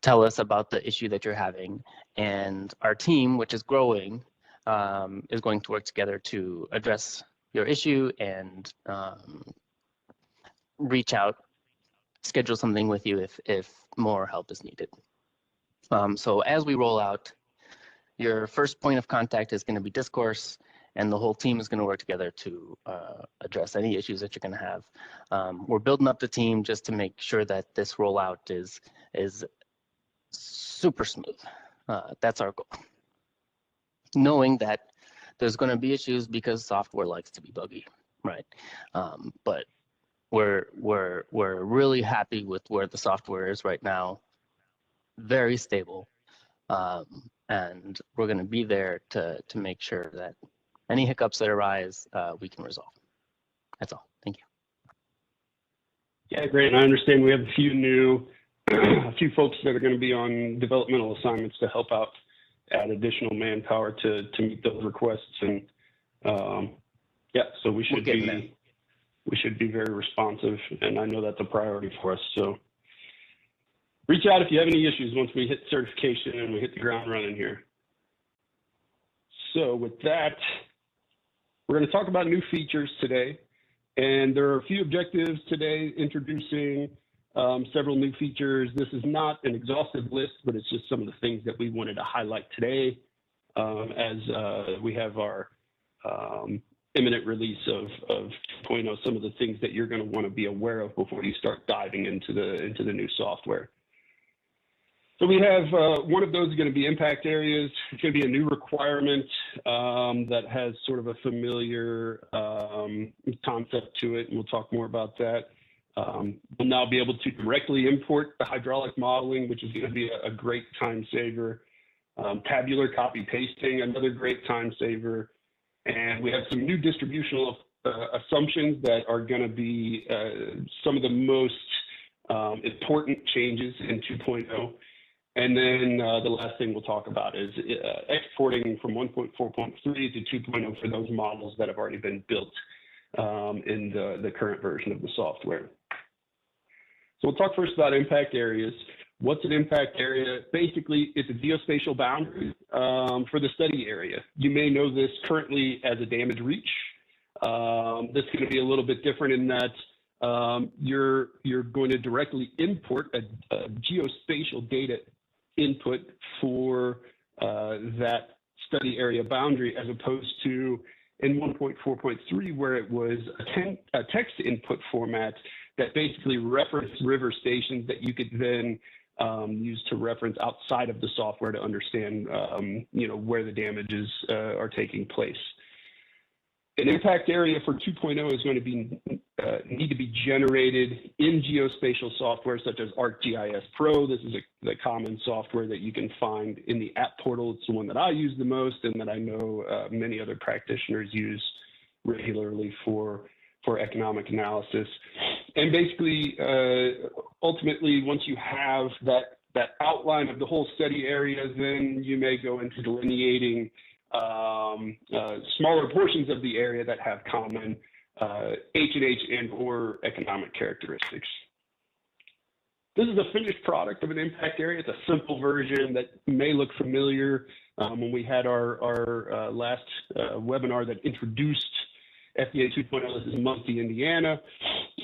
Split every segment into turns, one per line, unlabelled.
tell us about the issue that you're having, and our team, which is growing, is going to work together to address your issue and reach out, schedule something with you if more help is needed. So as we roll out, your first point of contact is going to be discourse, and the whole team is going to work together to address any issues that you're going to have. We're building up the team just to make sure that this rollout is super smooth. That's our goal. Knowing that there's going to be issues because software likes to be buggy, right? But we're really happy with where the software is right now. Very stable, and we're going to be there to make sure that any hiccups that arise, we can resolve. That's all. Thank you.
Yeah, great. And I understand we have a few folks that are going to be on developmental assignments to help out, add additional manpower to meet those requests. And yeah, so we should be very responsive, and I know that's a priority for us. So reach out if you have any issues once we hit certification and we hit the ground running here. So with that, we're going to talk about new features today. And there are a few objectives today, introducing several new features. This is not an exhaustive list, but it's just some of the things that we wanted to highlight today as we have our imminent release of 2.0, some of the things that you're going to want to be aware of before you start diving into the new software. So we have one of those is going to be impact areas. It's going to be a new requirement that has sort of a familiar concept to it, and we'll talk more about that. We'll now be able to directly import the hydraulic modeling, which is going to be a great time saver. Tabular copy pasting, another great time saver. And we have some new distributional assumptions that are going to be some of the most important changes in 2.0. And then the last thing we'll talk about is exporting from 1.4.3 to 2.0 for those models that have already been built in the current version of the software. So we'll talk first about impact areas. What's an impact area? Basically, it's a geospatial boundary for the study area. You may know this currently as a damage reach. This is going to be a little bit different in that you're going to directly import a geospatial data input for that study area boundary, as opposed to in 1.4.3 where it was a text input format that basically referenced river stations that you could then use to reference outside of the software to understand where the damages are taking place. An impact area for 2.0 is going to need to be generated in geospatial software such as ArcGIS Pro. This is the common software that you can find in the app portal. It's the one that I use the most and that I know many other practitioners use regularly for economic analysis. And basically, ultimately, once you have that outline of the whole study area, then you may go into delineating smaller portions of the area that have common H&H and or economic characteristics. This is a finished product of an impact area. It's a simple version that may look familiar. When we had our last webinar that introduced FDA 2.0, this is Muncie, Indiana.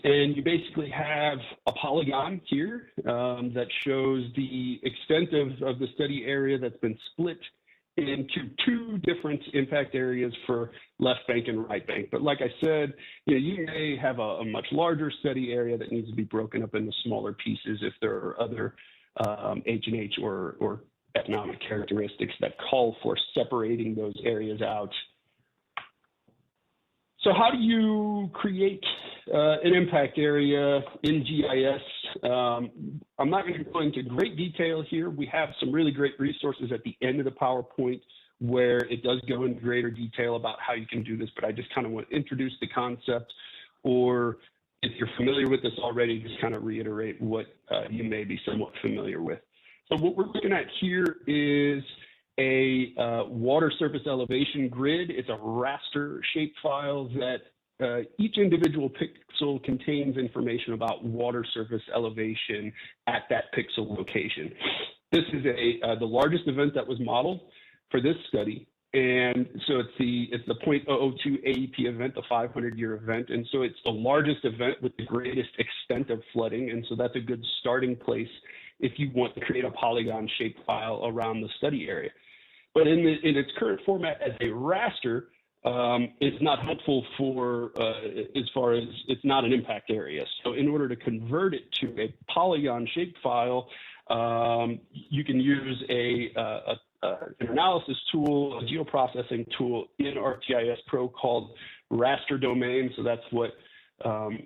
And you basically have a polygon here that shows the extent of the study area that's been split into two different impact areas for left bank and right bank. But like I said, you may have a much larger study area that needs to be broken up into smaller pieces if there are other H&H or economic characteristics that call for separating those areas out. So how do you create an impact area in GIS? I'm not going to go into great detail here. We have some really great resources at the end of the PowerPoint where it does go into greater detail about how you can do this, but I just kind of want to introduce the concept, or if you're familiar with this already, just kind of reiterate what you may be somewhat familiar with. So what we're looking at here is a water surface elevation grid. It's a raster shapefile that each individual pixel contains information about water surface elevation at that pixel location. This is the largest event that was modeled for this study. And so it's the 0.002 AEP event, the 500-year event. And so it's the largest event with the greatest extent of flooding. And so that's a good starting place if you want to create a polygon shaped file around the study area. But in its current format as a raster, it's not helpful for as far as it's not an impact area. So in order to convert it to a polygon shaped file, you can use an analysis tool, a geoprocessing tool in ArcGIS Pro called raster domain. So that's what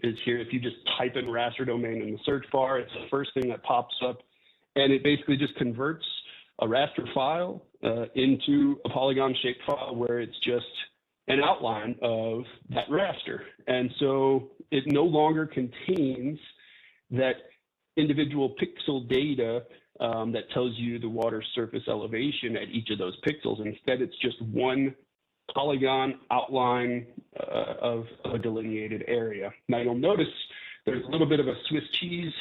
is here. If you just type in raster domain in the search bar, it's the first thing that pops up. And it basically just converts a raster file into a polygon shaped file where it's just an outline of that raster. And so it no longer contains that individual pixel data that tells you the water surface elevation at each of those pixels. Instead, it's just one polygon outline of a delineated area. Now you'll notice there's a little bit of a Swiss cheese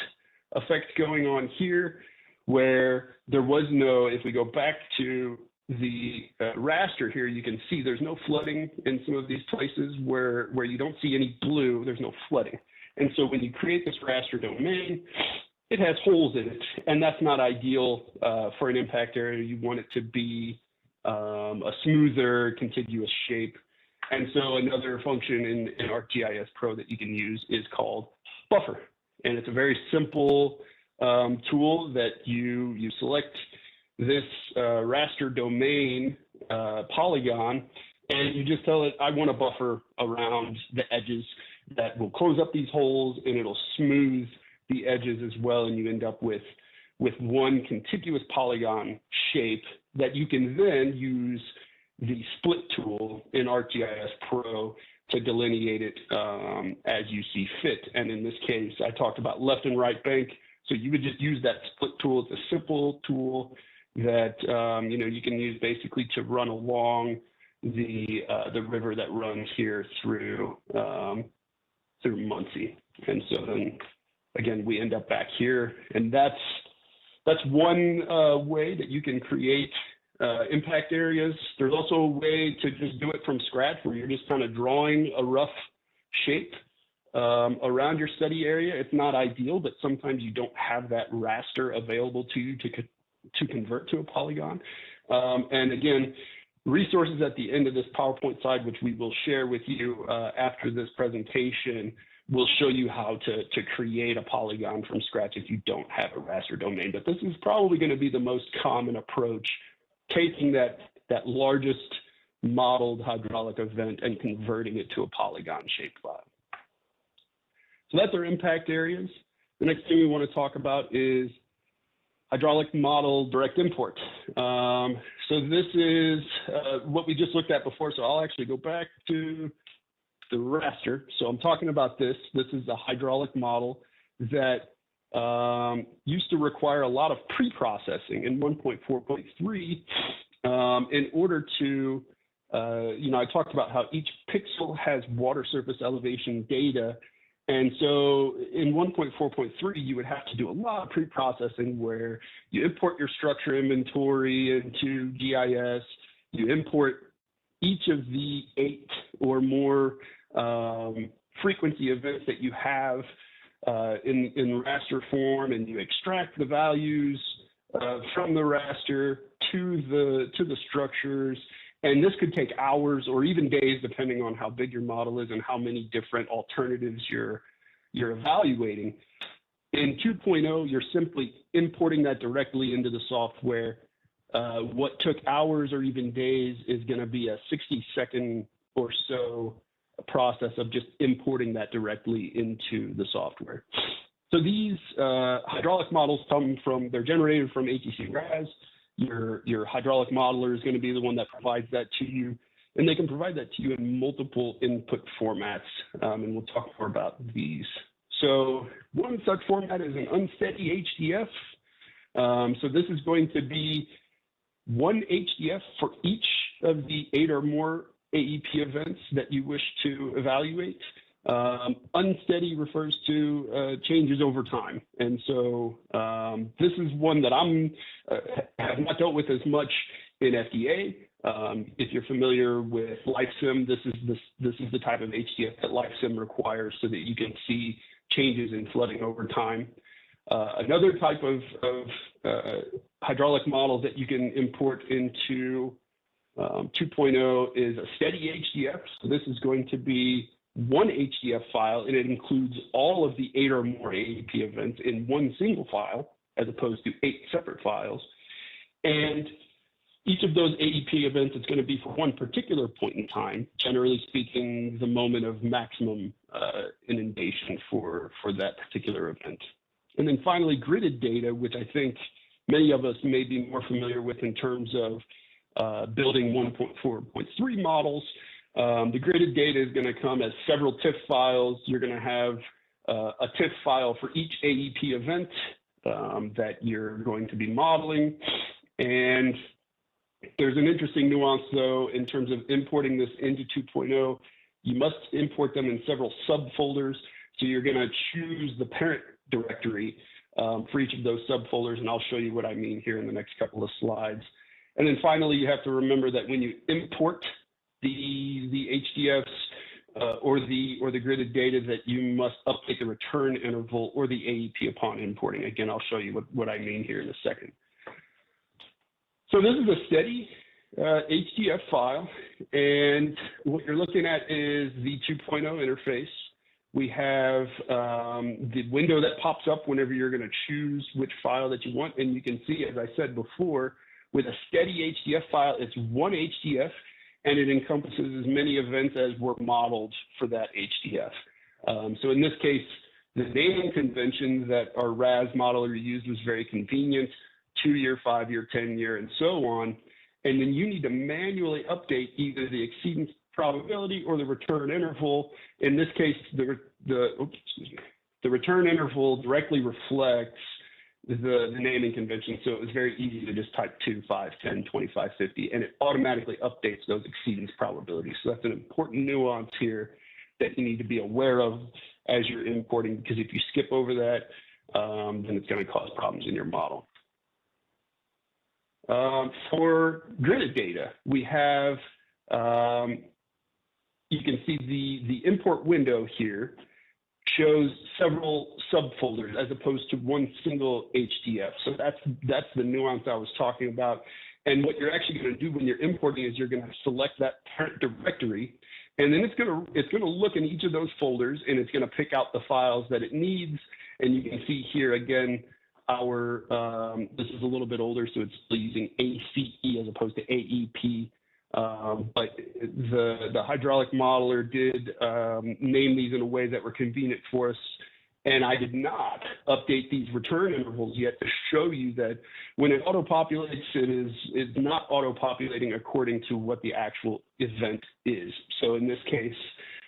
effect going on here, where there was no, if we go back to the raster here, you can see there's no flooding in some of these places where you don't see any blue, there's no flooding. And so when you create this raster domain, it has holes in it, and that's not ideal for an impact area. You want it to be a smoother, contiguous shape. And so another function in ArcGIS Pro that you can use is called buffer. And it's a very simple tool that you select this raster domain polygon, and you just tell it, I want a buffer around the edges that will close up these holes, and it'll smooth the edges as well, and you end up with one contiguous polygon shape that you can then use the split tool in ArcGIS Pro to delineate it as you see fit. And in this case, I talked about left and right bank. So you would just use that split tool. It's a simple tool that you can use basically to run along the river that runs here through Muncie. And so then again, we end up back here, and that's one way that you can create impact areas. There's also a way to just do it from scratch, where you're just kind of drawing a rough shape around your study area. It's not ideal, but sometimes you don't have that raster available to you to convert to a polygon. And again, resources at the end of this PowerPoint slide, which we will share with you after this presentation, will show you how to create a polygon from scratch if you don't have a raster domain. But this is probably going to be the most common approach, taking that largest modeled hydraulic event and converting it to a polygon shaped file. So that's our impact areas. The next thing we want to talk about is hydraulic model direct import. So this is what we just looked at before. So I'll actually go back to the raster. So I'm talking about this. This is a hydraulic model that used to require a lot of pre-processing in 1.4.3 in order to, I talked about how each pixel has water surface elevation data. And so in 1.4.3, you would have to do a lot of pre-processing where you import your structure inventory into GIS, you import each of the 8 or more frequency events that you have in raster form, and you extract the values from the raster to the structures. And this could take hours or even days, depending on how big your model is and how many different alternatives you're evaluating. In 2.0, you're simply importing that directly into the software. What took hours or even days is going to be a 60-second or so process of just importing that directly into the software. So these hydraulic models they're generated from HEC RAS. Your hydraulic modeler is going to be the one that provides that to you, and they can provide that to you in multiple input formats, and we'll talk more about these. So one such format is an unsteady HDF. So this is going to be one HDF for each of the 8 or more AEP events that you wish to evaluate. Unsteady refers to changes over time. And so this is one that have not dealt with as much in FDA. If you're familiar with LifeSim, this is the type of HDF that LifeSim requires so that you can see changes in flooding over time. Another type of hydraulic model that you can import into 2.0 is a steady HDF. So this is going to be one HDF file, and it includes all of the 8 or more AEP events in one single file, as opposed to 8 separate files. And each of those AEP events is going to be for one particular point in time, generally speaking, the moment of maximum inundation for that particular event. And then finally, gridded data, which I think many of us may be more familiar with in terms of building 1.4.3 models. The gridded data is going to come as several TIFF files. You're going to have a TIFF file for each AEP event that you're going to be modeling. And there's an interesting nuance, though, in terms of importing this into 2.0. You must import them in several subfolders. So you're going to choose the parent directory for each of those subfolders, and I'll show you what I mean here in the next couple of slides. And then finally, you have to remember that when you import the HDFs or the gridded data, that you must update the return interval or the AEP upon importing. Again, I'll show you what I mean here in a second. So this is a steady HDF file, and what you're looking at is the 2.0 interface. We have the window that pops up whenever you're going to choose which file that you want, and you can see, as I said before, with a steady HDF file, it's one HDF, and it encompasses as many events as were modeled for that HDF. So in this case, the naming convention that our RAS modeler used was very convenient, 2-year, 5-year, 10-year, and so on. And then you need to manually update either the exceedance probability or the return interval. In this case, the return interval directly reflects the naming convention. So it was very easy to just type 2, 5, 10, 25, 50, and it automatically updates those exceedance probabilities. So that's an important nuance here that you need to be aware of as you're importing, because if you skip over that, then it's going to cause problems in your model. For gridded data, we have, you can see the import window here shows several subfolders as opposed to one single HDF. So that's the nuance I was talking about. And what you're actually going to do when you're importing is you're going to select that parent directory, and then it's going to look in each of those folders, and it's going to pick out the files that it needs. And you can see here again, this is a little bit older, so it's still using ACE as opposed to AEP. But the hydraulic modeler did name these in a way that were convenient for us. And I did not update these return intervals yet to show you that when it auto-populates, it's not auto-populating according to what the actual event is. So in this case,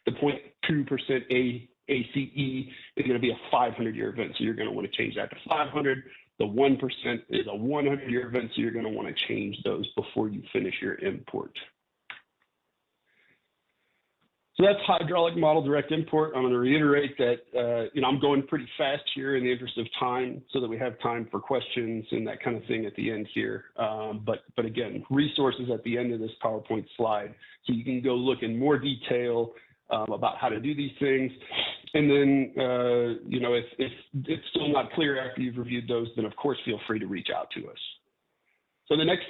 the 0.2% ACE is going to be a 500-year event, so you're going to want to change that to 500. The 1% is a 100-year event, so you're going to want to change those before you finish your import. So that's hydraulic model direct import. I'm going to reiterate that I'm going pretty fast here in the interest of time, so that we have time for questions and that kind of thing at the end here. But again, resources at the end of this PowerPoint slide, so you can go look in more detail about how to do these things. And then, if it's still not clear after you've reviewed those, then of course, feel free to reach out to us. So the next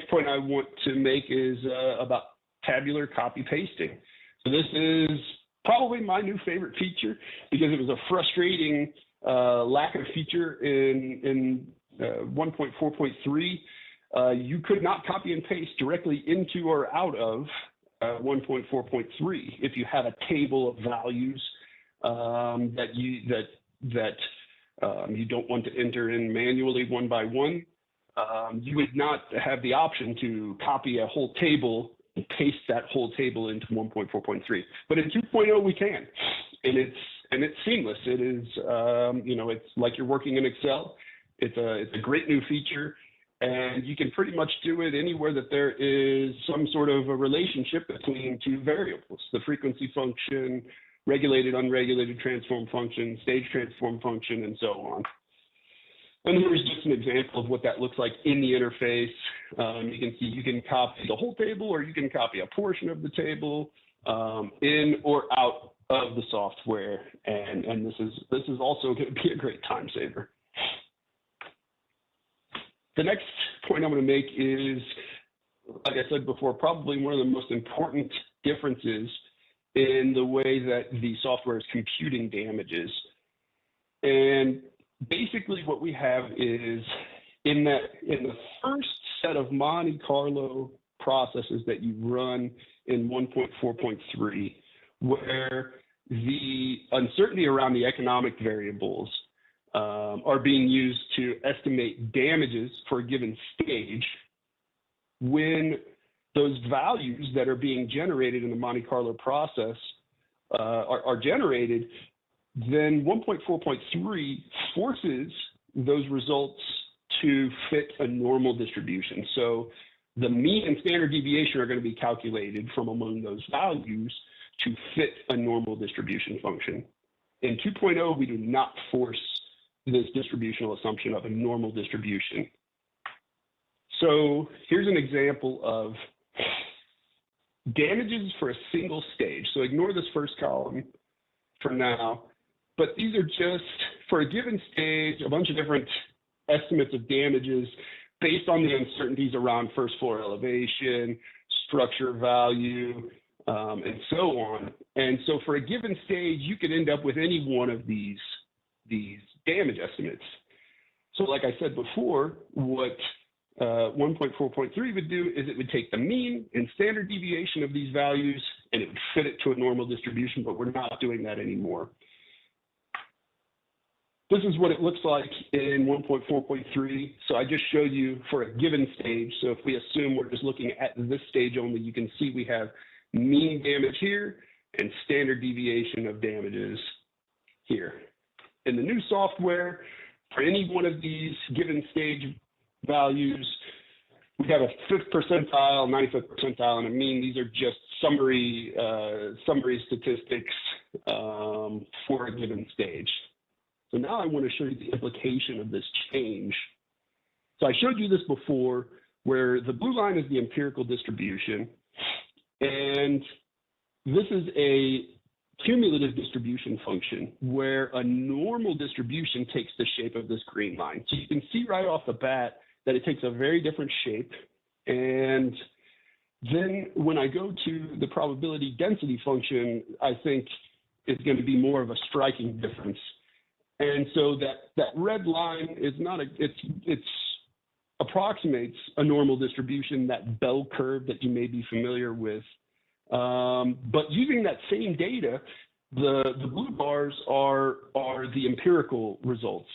point I want to make is about tabular copy pasting. So this is probably my new favorite feature, because it was a frustrating lack of feature in 1.4.3. You could not copy and paste directly into or out of 1.4.3 if you have a table of values that you don't want to enter in manually one by one. You would not have the option to copy a whole table and paste that whole table into 1.4.3. But in 2.0 we can, and it's seamless. It is it's like you're working in Excel. It's a great new feature. And you can pretty much do it anywhere that there is some sort of a relationship between two variables, the frequency function, regulated, unregulated transform function, stage transform function, and so on. And here's just an example of what that looks like in the interface. You can see you can copy the whole table, or you can copy a portion of the table in or out of the software. And this is also going to be a great time saver. The next point I'm going to make is, like I said before, probably one of the most important differences in the way that the software is computing damages. And basically what we have is in the first set of Monte Carlo processes that you run in 1.4.3, where the uncertainty around the economic variables are being used to estimate damages for a given stage. When those values that are being generated in the Monte Carlo process are generated, then 1.4.3 forces those results to fit a normal distribution. So the mean and standard deviation are going to be calculated from among those values to fit a normal distribution function. In 2.0, we do not force this distributional assumption of a normal distribution. So here's an example of damages for a single stage. So ignore this first column for now, but these are just, for a given stage, a bunch of different estimates of damages based on the uncertainties around first floor elevation, structure value, and so on. And so for a given stage, you could end up with any one of these damage estimates. So like I said before, what 1.4.3 would do is it would take the mean and standard deviation of these values and it would fit it to a normal distribution, but we're not doing that anymore. This is what it looks like in 1.4.3. So I just showed you for a given stage. So if we assume we're just looking at this stage only, you can see we have mean damage here and standard deviation of damages here. In the new software, for any one of these given stage values, we have a 5th percentile, 95th percentile, and a mean. These are just summary statistics for a given stage. So now I want to show you the implication of this change. So I showed you this before, where the blue line is the empirical distribution, and this is a cumulative distribution function where a normal distribution takes the shape of this green line. So you can see right off the bat that it takes a very different shape. And then when I go to the probability density function, I think it's going to be more of a striking difference. And so that red line is not it's approximates a normal distribution, that bell curve that you may be familiar with. But using that same data, the blue bars are the empirical results.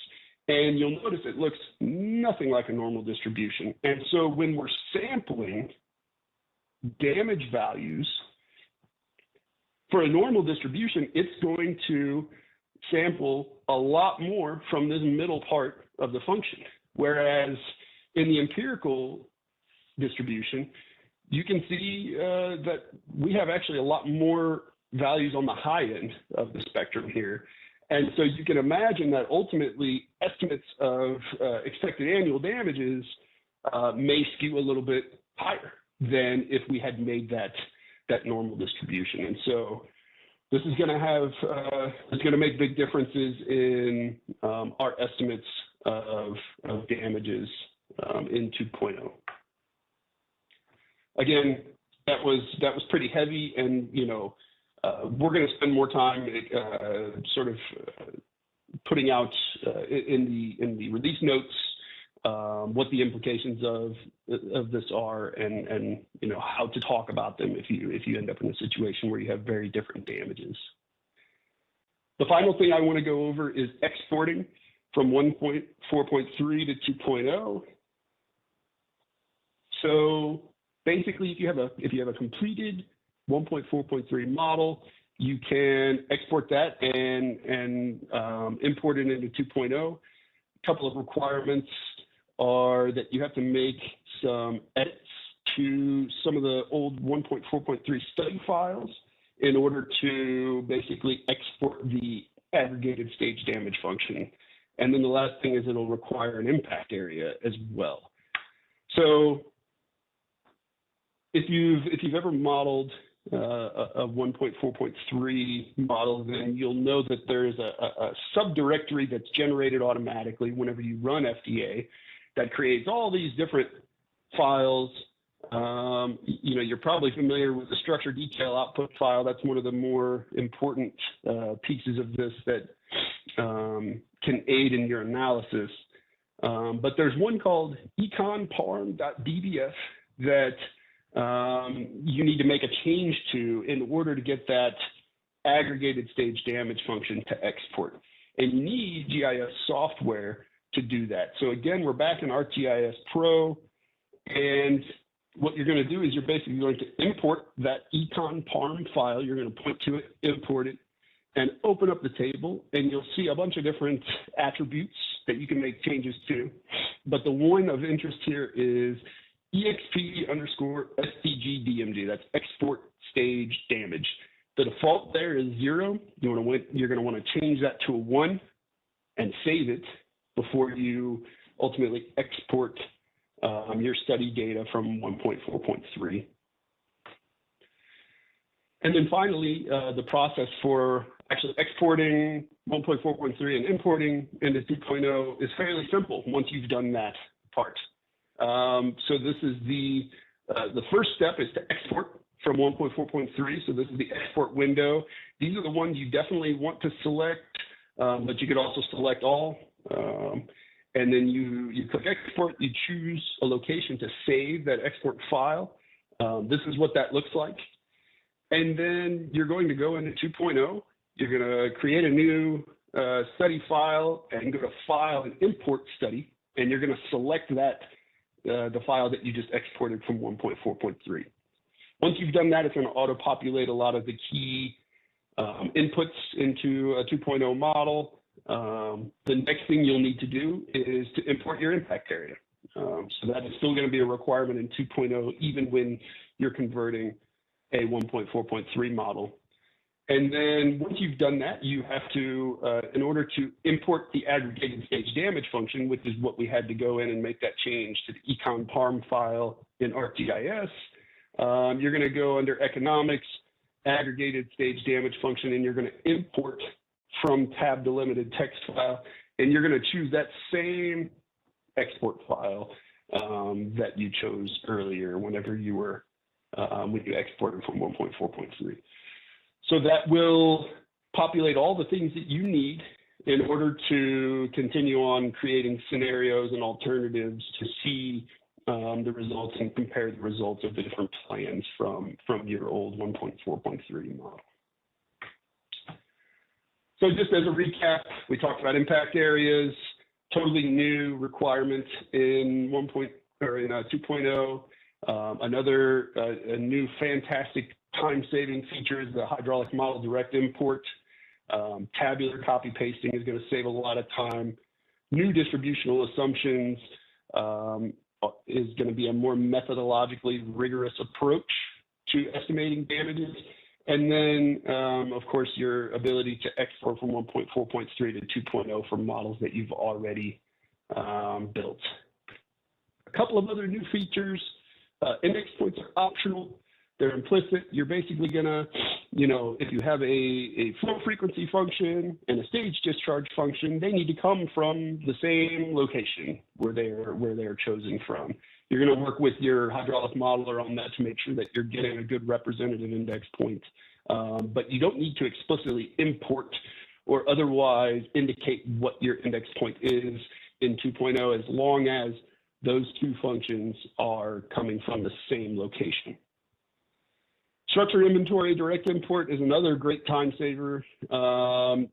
And you'll notice it looks nothing like a normal distribution. And so when we're sampling damage values for a normal distribution, it's going to sample a lot more from this middle part of the function. Whereas in the empirical distribution, you can see that we have actually a lot more values on the high end of the spectrum here. And so you can imagine that ultimately estimates of expected annual damages may skew a little bit higher than if we had made that normal distribution. And so this is going to have, it's going to make big differences in our estimates of damages in 2.0. Again, that was pretty heavy, and we're going to spend more time sort of putting out in the release notes what the implications of this are, and how to talk about them if you end up in a situation where you have very different damages. The final thing I want to go over is exporting from 1.4.3 to 2.0. So basically, if you have a completed 1.4.3 model, you can export that and import it into 2.0. A couple of requirements are that you have to make some edits to some of the old 1.4.3 study files in order to basically export the aggregated stage damage function. And then the last thing is it'll require an impact area as well. So if you've ever modeled a 1.4.3 model, then you'll know that there is a subdirectory that's generated automatically whenever you run FDA that creates all these different files. You know, you're probably familiar with the structure detail output file. That's one of the more important pieces of this that can aid in your analysis. But there's one called econparm.dbf that you need to make a change to in order to get that aggregated stage damage function to export. And you need GIS software to do that. So again, we're back in ArcGIS Pro, and what you're going to do is you're basically going to import that econparm file. You're going to point to it, import it, and open up the table, and you'll see a bunch of different attributes that you can make changes to. But the one of interest here is exp_stgdmg. That's export stage damage. The default there is 0. You're going to want to change that to a 1 and save it before you ultimately export your study data from 1.4.3. And then finally, the process for actually exporting 1.4.3 and importing into 2.0 is fairly simple once you've done that part. So this is the first step is to export from 1.4.3. So this is the export window. These are the ones you definitely want to select, but you could also select all. And then you click export, you choose a location to save that export file. This is what that looks like. And then you're going to go into 2.0. You're going to create a new study file and go to File and Import Study. And you're going to select that, the file that you just exported from 1.4.3. Once you've done that, it's going to auto-populate a lot of the key inputs into a 2.0 model. The next thing you'll need to do is to import your impact area. So that is still going to be a requirement in 2.0, even when you're converting a 1.4.3 model. And then once you've done that, you have to, in order to import the aggregated stage damage function, which is what we had to go in and make that change to the econparm file in ArcGIS, you're going to go under Economics, Aggregated Stage Damage Function, and you're going to import from tab delimited text file, and you're going to choose that same export file that you chose earlier whenever you were when you exported from 1.4.3. So that will populate all the things that you need in order to continue on creating scenarios and alternatives to see the results and compare the results of the different plans from your old 1.4.3 model. So just as a recap, we talked about impact areas, totally new requirement in 2.0. Another a new fantastic time-saving feature is the hydraulic model direct import. Tabular copy pasting is going to save a lot of time. New distributional assumptions is going to be a more methodologically rigorous approach to estimating damages. And then, of course, your ability to export from 1.4.3 to 2.0 for models that you've already built. A couple of other new features. Index points are optional. They're implicit. You're basically going to, if you have a flow frequency function and a stage discharge function, they need to come from the same location where they're chosen from. You're going to work with your hydraulic modeler on that to make sure that you're getting a good representative index point. But you don't need to explicitly import or otherwise indicate what your index point is in 2.0 as long as those two functions are coming from the same location. Structure inventory direct import is another great time saver. You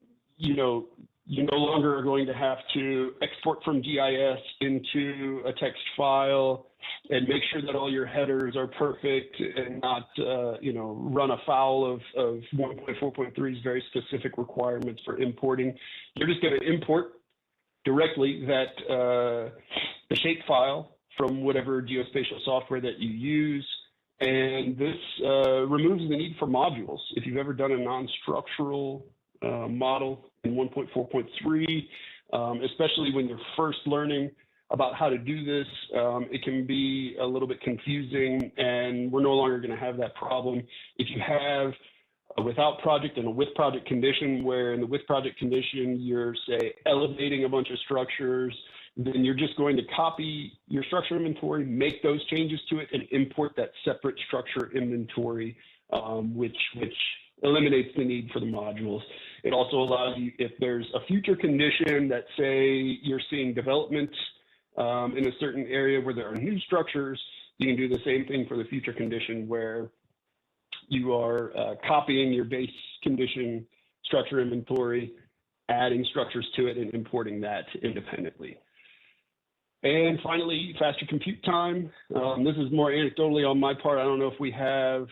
no longer are going to have to export from GIS into a text file and make sure that all your headers are perfect and not, run afoul of 1.4.3's very specific requirements for importing. You're just going to import directly the shape file from whatever geospatial software that you use, And this removes the need for modules. If you've ever done a non-structural model in 1.4.3, especially when you're first learning about how to do this, it can be a little bit confusing, and we're no longer going to have that problem. If you have a without project and a with project condition, where in the with project condition you're, say, elevating a bunch of structures, then you're just going to copy your structure inventory, make those changes to it, and import that separate structure inventory, which eliminates the need for the modules. It also allows you, if there's a future condition that, say, you're seeing development in a certain area where there are new structures, you can do the same thing for the future condition where you are copying your base condition structure inventory, adding structures to it, and importing that independently. And finally, faster compute time. This is more anecdotally on my part. I don't know if we have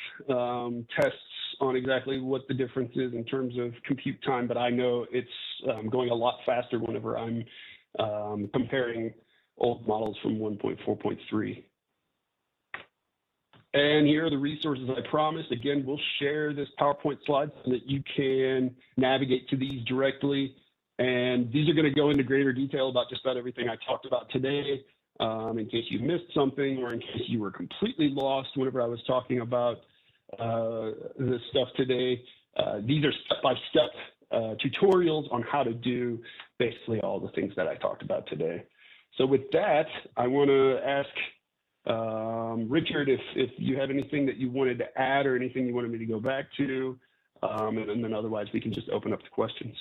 tests on exactly what the difference is in terms of compute time, but I know it's going a lot faster whenever I'm comparing old models from 1.4.3. And here are the resources I promised. Again, we'll share this PowerPoint slide so that you can navigate to these directly. And these are going to go into greater detail about just about everything I talked about today, in case you missed something or in case you were completely lost whenever I was talking about this stuff today. These are step-by-step tutorials on how to do basically all the things that I talked about today. So with that, I want to ask Richard if you have anything that you wanted to add or anything you wanted me to go back to, and then otherwise we can just open up to questions.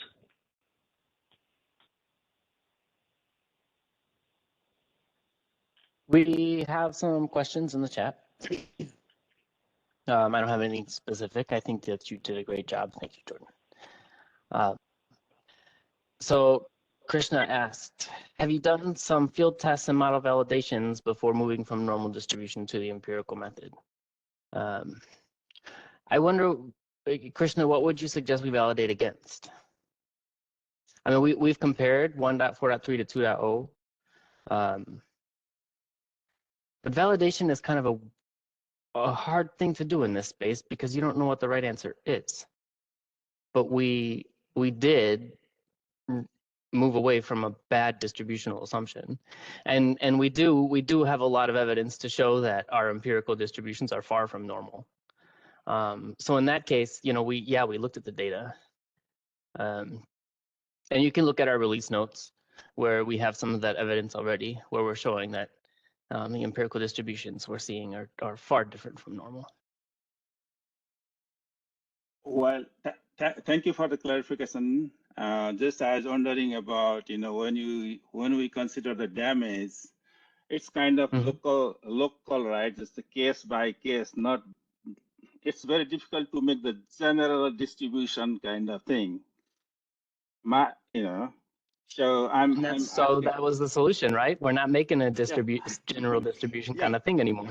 We have some questions in the chat. I don't have anything specific. I think that you did a great job. Thank you, Jordan. So Krishna asked, have you done some field tests and model validations before moving from normal distribution to the empirical method? I wonder, Krishna, what would you suggest we validate against? I mean, we've compared 1.4.3 to 2.0. But validation is kind of a hard thing to do in this space because you don't know what the right answer is. But we did move away from a bad distributional assumption, and we do have a lot of evidence to show that our empirical distributions are far from normal. So in that case, you know, we looked at the data, and you can look at our release notes where we have some of that evidence already, where we're showing that the empirical distributions we're seeing are far different from normal.
Well, thank you for the clarification. Just I was wondering about, you know, when we consider the damage, it's kind of local, right? Just a case by case, not. It's very difficult to make the general distribution kind of thing. So
that was the solution, right? We're not making a general distribution kind of thing anymore.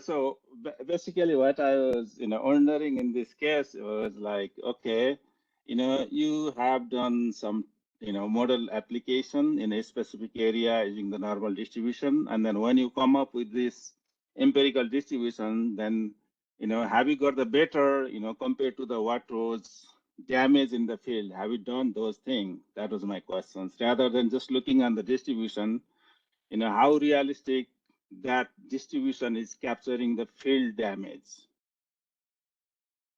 So basically what I was, wondering in this case was like, okay, you have done some, model application in a specific area using the normal distribution. And then when you come up with this empirical distribution, then, have you got the better, compared to the what was damage in the field? Have you done those things? That was my questions. Rather than just looking on the distribution, how realistic that distribution is capturing the field damage.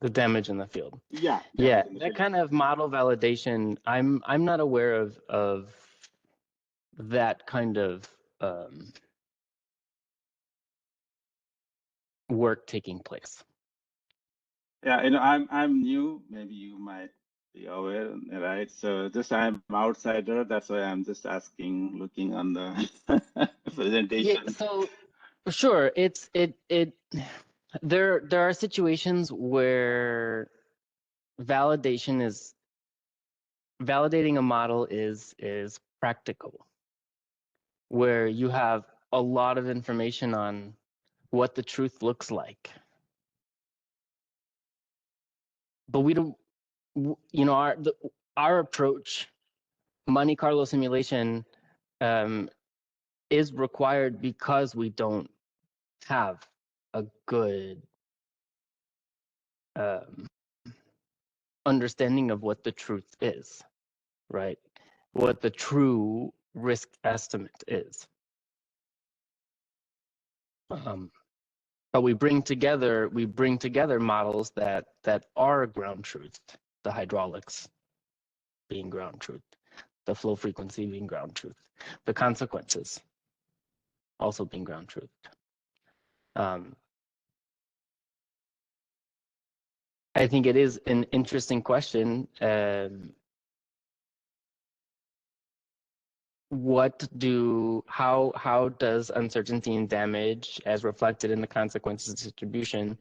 The damage in the field.
Yeah.
That kind of model validation, I'm not aware of that kind of work taking place.
Yeah, I'm new. Maybe you might be aware, right? So just I'm outsider. That's why I'm just asking, looking on the presentation.
Yeah, so sure, there are situations where validating a model is practical, where you have a lot of information on what the truth looks like. But we don't, our approach, Monte Carlo simulation, is required because we don't have a good understanding of what the truth is, right? What the true risk estimate is. But we bring together models that are ground truth, the hydraulics being ground truth, the flow frequency being ground truth, the consequences also being ground truth. I think it is an interesting question. How does uncertainty and damage, as reflected in the consequences distribution,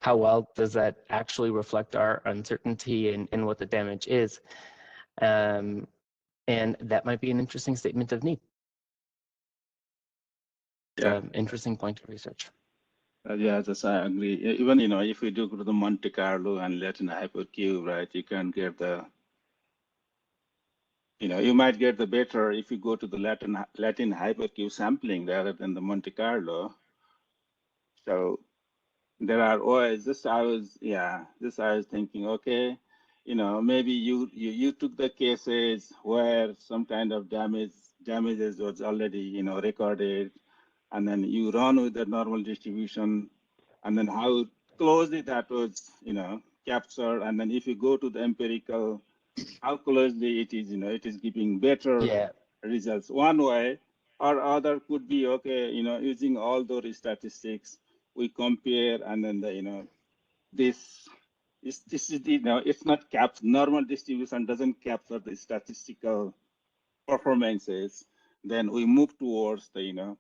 how well does that actually reflect our uncertainty and what the damage is? And that might be an interesting statement of need.
Yeah.
Interesting point of research.
Yeah, just I agree. Even, if we do go to the Monte Carlo and Latin hypercube, right, you can get the, you might get the better if you go to the Latin hypercube sampling rather than the Monte Carlo. So there are always, I was thinking, okay, maybe you took the cases where some kind of damages was already, recorded, and then you run with the normal distribution, and then how closely that was, captured. And then if you go to the empirical, how closely it is, it is giving better results one way, or other could be, okay, using all those statistics, we compare, and then this is, it's not normal distribution doesn't capture the statistical performances. Then we move towards the,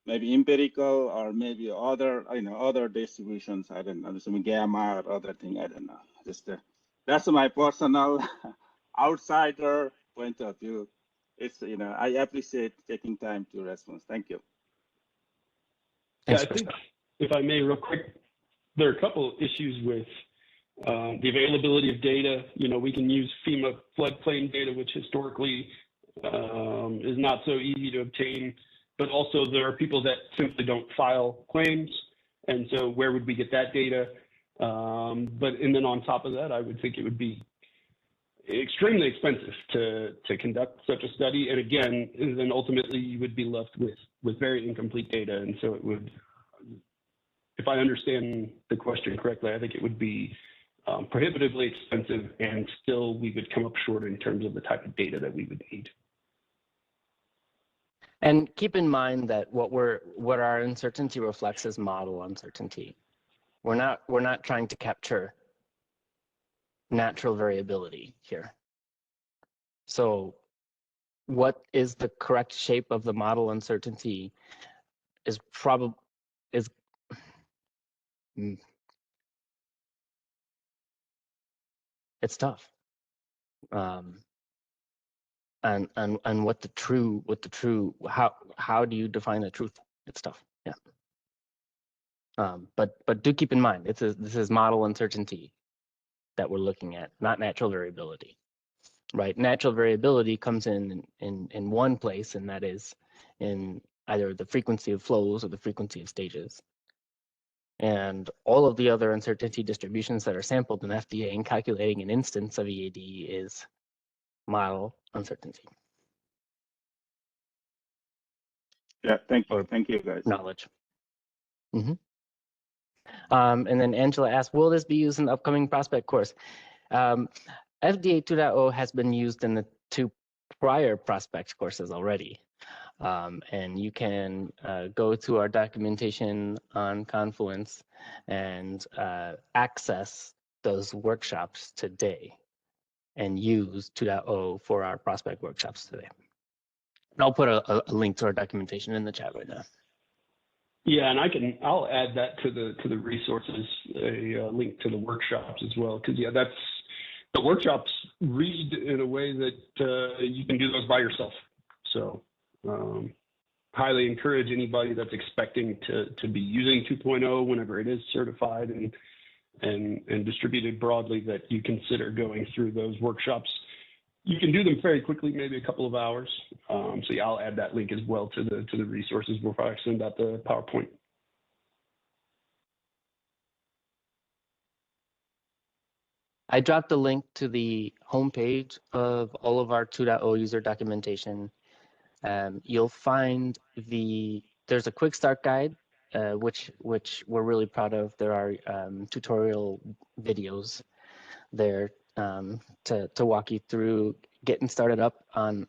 maybe empirical, or maybe other, other distributions. I don't know, some gamma or other thing. I don't know. Just that's my personal outsider point of view. It's, I appreciate taking time to respond. Thank you.
Yeah, I think, if I may, real quick, there are a couple of issues with the availability of data. We can use FEMA floodplain data, which historically is not so easy to obtain, but also there are people that simply don't file claims. And so where would we get that data? And then on top of that, I would think it would be extremely expensive to conduct such a study. And again, then ultimately you would be left with very incomplete data. And so it would, if I understand the question correctly, I think it would be prohibitively expensive, and still we would come up short in terms of the type of data that we would need.
And keep in mind that what our uncertainty reflects is model uncertainty. We're not trying to capture natural variability here. So what is the correct shape of the model uncertainty is it's tough. And what the true how do you define the truth? It's tough. Yeah. But do keep in mind this is model uncertainty that we're looking at, not natural variability. Right? Natural variability comes in one place, and that is in either the frequency of flows or the frequency of stages. And all of the other uncertainty distributions that are sampled in FDA in calculating an instance of EAD is model uncertainty.
Yeah, thank you. Thank you, guys.
Knowledge. And then Angela asked, will this be used in the upcoming prospect course? FDA 2.0 has been used in the 2 prior prospect courses already. And you can go to our documentation on Confluence and access those workshops today and use 2.0 for our prospect workshops today. And I'll put a link to our documentation in the chat right now.
Yeah, and I'll add that to the resources, a link to the workshops as well, because yeah, that's the workshops read in a way that you can do those by yourself. So highly encourage anybody that's expecting to be using 2.0 whenever it is certified and distributed broadly, that you consider going through those workshops. You can do them very quickly, maybe a couple of hours. So yeah, I'll add that link as well to the resources before I send out the PowerPoint.
I dropped a link to the homepage of all of our 2.0 user documentation. You'll find there's a quick start guide, which we're really proud of. There are tutorial videos there to walk you through getting started up on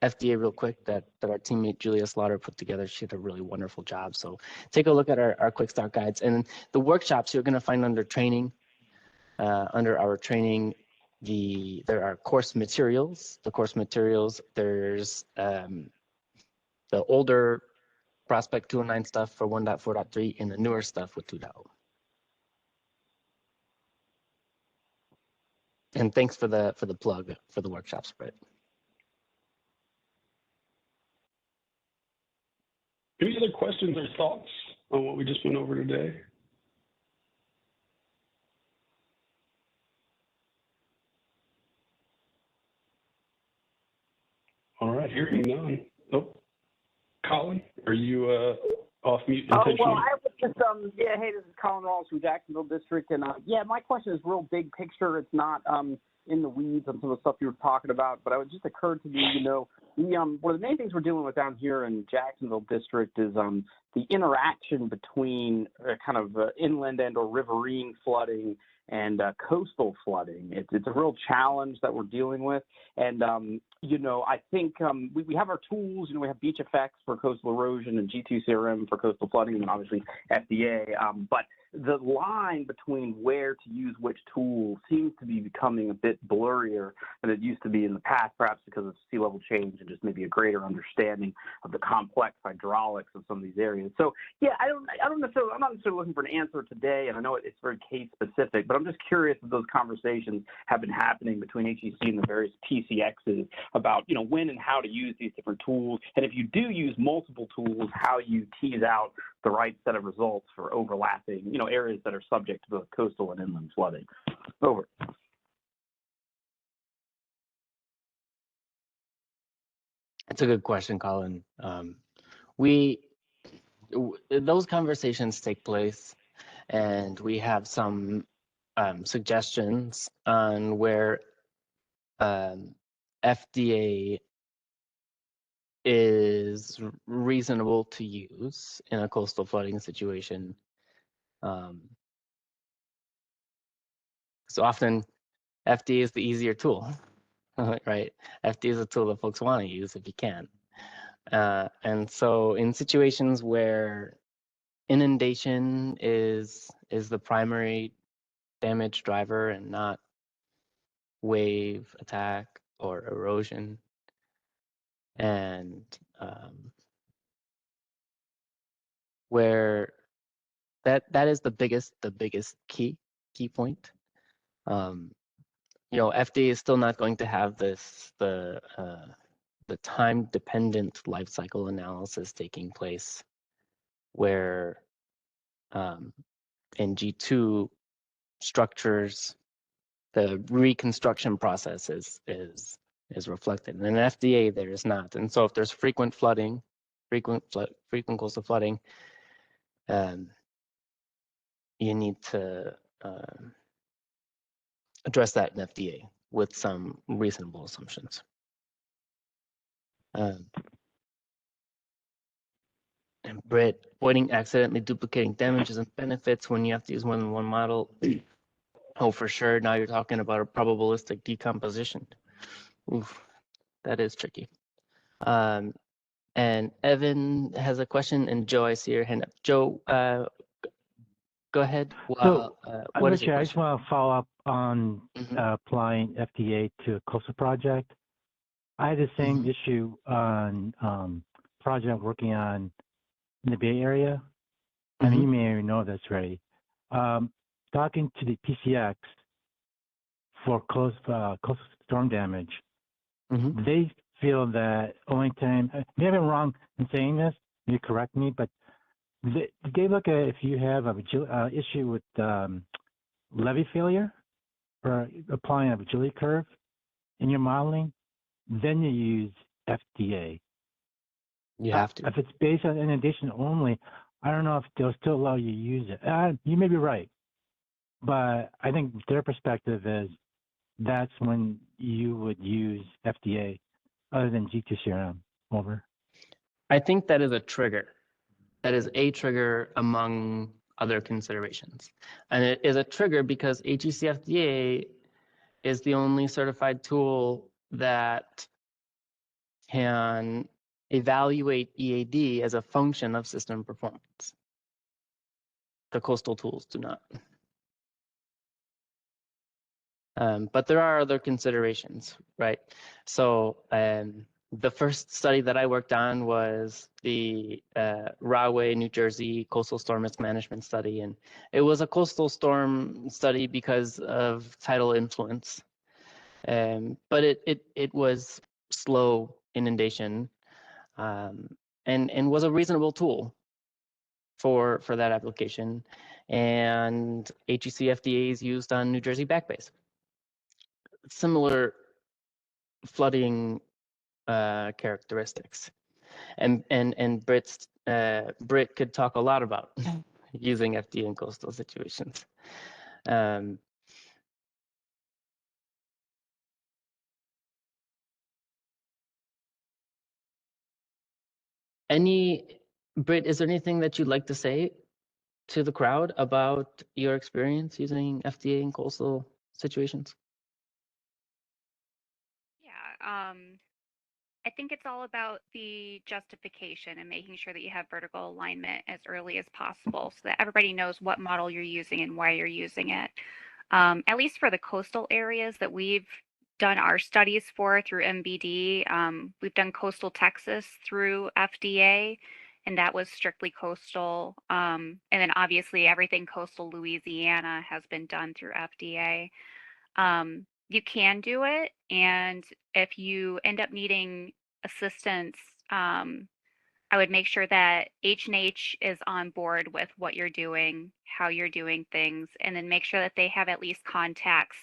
FDA real quick that our teammate Julia Slaughter put together. She did a really wonderful job. So take a look at our quick start guides, and the workshops you're going to find under training. Under our training, there are course materials. The course materials, there's the older Prospect 209 stuff for 1.4.3 and the newer stuff with 2.0. And thanks for the plug for the workshops, Brett.
Any other questions or thoughts on what we just went over today? All right, hearing none. Oh, Colin, are you off mute intentionally?
Oh, well, I was just, yeah, hey, this is Colin Rawls from Jacksonville District. And yeah, my question is real big picture. It's not in the weeds on some of the stuff you were talking about, but it just occurred to me, one of the main things we're dealing with down here in Jacksonville District is the interaction between kind of inland and or riverine flooding and coastal flooding. It's a real challenge that we're dealing with. And, I think we have our tools. We have beach effects for coastal erosion and G2CRM for coastal flooding, and obviously FDA. But the line between where to use which tool seems to be becoming a bit blurrier than it used to be in the past, perhaps because of sea level change and just maybe a greater understanding of the complex hydraulics of some of these areas. So yeah, I'm not necessarily looking for an answer today, and I know it's very case specific, but I'm just curious if those conversations have been happening between HEC and the various PCXs about when and how to use these different tools, and if you do use multiple tools, how you tease out the right set of results for overlapping, areas that are subject to both coastal and inland flooding. Over.
That's a good question, Colin. Those conversations take place, and we have some suggestions on where FDA is reasonable to use in a coastal flooding situation. So often FDA is the easier tool, right? FDA is a tool that folks want to use if you can. And so in situations where inundation is the primary damage driver and not wave attack or erosion, and where that is the biggest key point. FDA is still not going to have the time dependent life cycle analysis taking place where in G2 structures the reconstruction process is reflected. And in FDA there is not. And so if there's frequent flooding, frequent coastal flooding, you need to address that in FDA with some reasonable assumptions. And Britt, avoiding accidentally duplicating damages and benefits when you have to use more than one model. Oh, for sure. Now you're talking about a probabilistic decomposition. Oof, that is tricky. And Evan has a question, and Joe, I see your hand up. Joe, go ahead. Well, what is your question?
I just want to follow up on applying FDA to a coastal project. I had the same issue on project I'm working on in the Bay Area. I mean, you may already know this already. Talking to the PCX for coastal storm damage, they feel that only time, maybe I'm wrong in saying this, you correct me, but they look at if you have a issue with levee failure or applying a rigidity curve in your modeling, then you use FDA.
You have to.
If it's based on inundation only, I don't know if they'll still allow you to use it. You may be right, but I think their perspective is that's when you would use FDA other than G2CRM. Over.
I think that is a trigger. That is a trigger among other considerations. And it is a trigger because HEC-FDA is the only certified tool that can evaluate EAD as a function of system performance. The coastal tools do not. But there are other considerations, right? So the first study that I worked on was the Rahway, New Jersey coastal storm risk management study. And it was a coastal storm study because of tidal influence. But it was slow inundation and was a reasonable tool for that application. And HEC-FDA is used on New Jersey back bays. Similar flooding characteristics, and Britt could talk a lot about using FDA in coastal situations. Britt, is there anything that you'd like to say to the crowd about your experience using FDA in coastal situations?
Yeah, I think it's all about the justification and making sure that you have vertical alignment as early as possible so that everybody knows what model you're using and why you're using it. At least for the coastal areas that we've done our studies for through MBD, we've done coastal Texas through FDA, and that was strictly coastal. And then obviously everything coastal Louisiana has been done through FDA. You can do it, and if you end up needing assistance, I would make sure that H&H is on board with what you're doing, how you're doing things, and then make sure that they have at least contacts.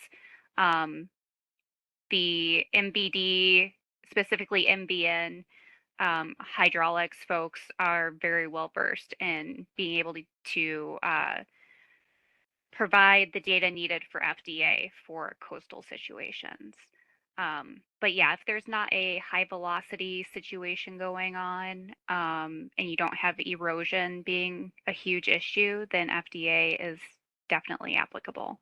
The MBD, specifically MBN, hydraulics folks are very well versed in being able to provide the data needed for FDA for coastal situations. But yeah, if there's not a high velocity situation going on and you don't have erosion being a huge issue, then FDA is definitely applicable.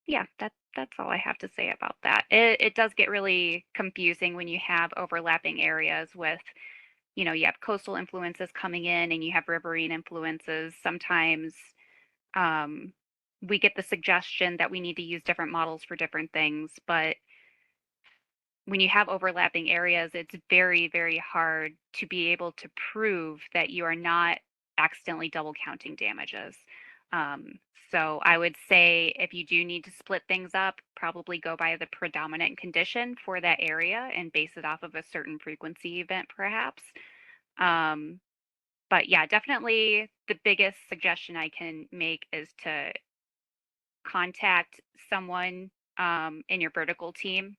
Yeah, that's all I have to say about that. It does get really confusing when you have overlapping areas with, you know, you have coastal influences coming in and you have riverine influences. Sometimes we get the suggestion that we need to use different models for different things, but when you have overlapping areas, it's very, very hard to be able to prove that you are not accidentally double counting damages. So I would say if you do need to split things up, probably go by the predominant condition for that area and base it off of a certain frequency event, perhaps. But yeah, definitely the biggest suggestion I can make is to contact someone in your vertical team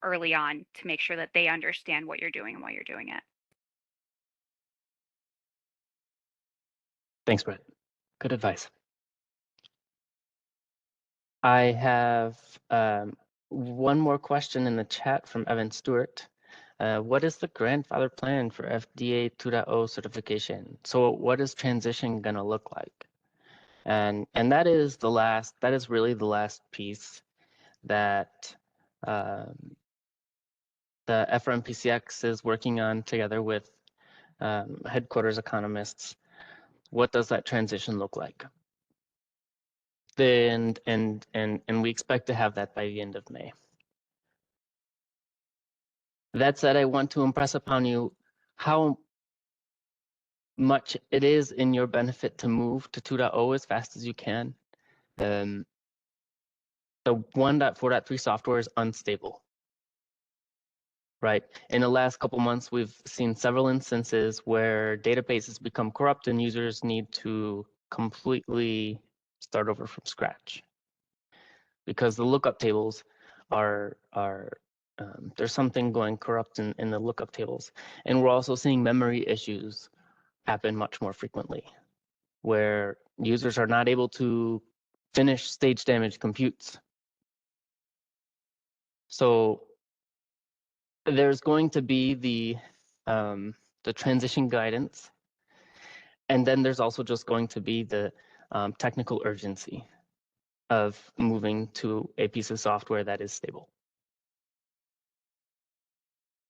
early on to make sure that they understand what you're doing and why you're doing it.
Thanks, Brett. Good advice. I have one more question in the chat from Evan Stewart. What is the grandfather plan for FDA 2.0 certification? So what is transition going to look like? And that is really the last piece that the FRMPCX is working on together with headquarters economists. What does that transition look like? And we expect to have that by the end of May. That said, I want to impress upon you how much it is in your benefit to move to 2.0 as fast as you can. The 1.4.3 software is unstable, right? In the last couple months, we've seen several instances where databases become corrupt and users need to completely start over from scratch because the lookup tables are there's something going corrupt in the lookup tables. And we're also seeing memory issues happen much more frequently, where Users are not able to finish stage damage computes. So there's going to be the transition guidance, and then there's also just going to be the technical urgency of moving to a piece of software that is stable.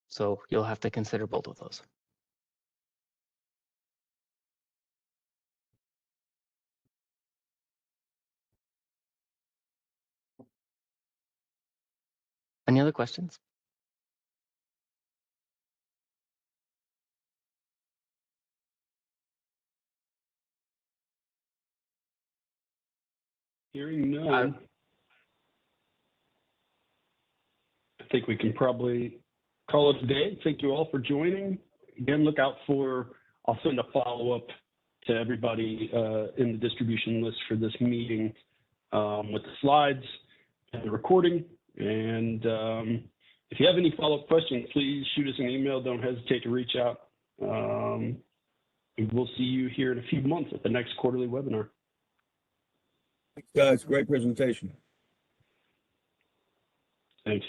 So you'll have to consider both of those. Any other questions?
Hearing none, I think we can probably call it a day. Thank you all for joining. Again, look out for, I'll send a follow-up to everybody in the distribution list for this meeting with the slides and the recording. And if you have any follow-up questions, please shoot us an email. Don't hesitate to reach out. We'll see you here in a few months at the next quarterly webinar.
Thanks, guys. Great presentation.
Thanks.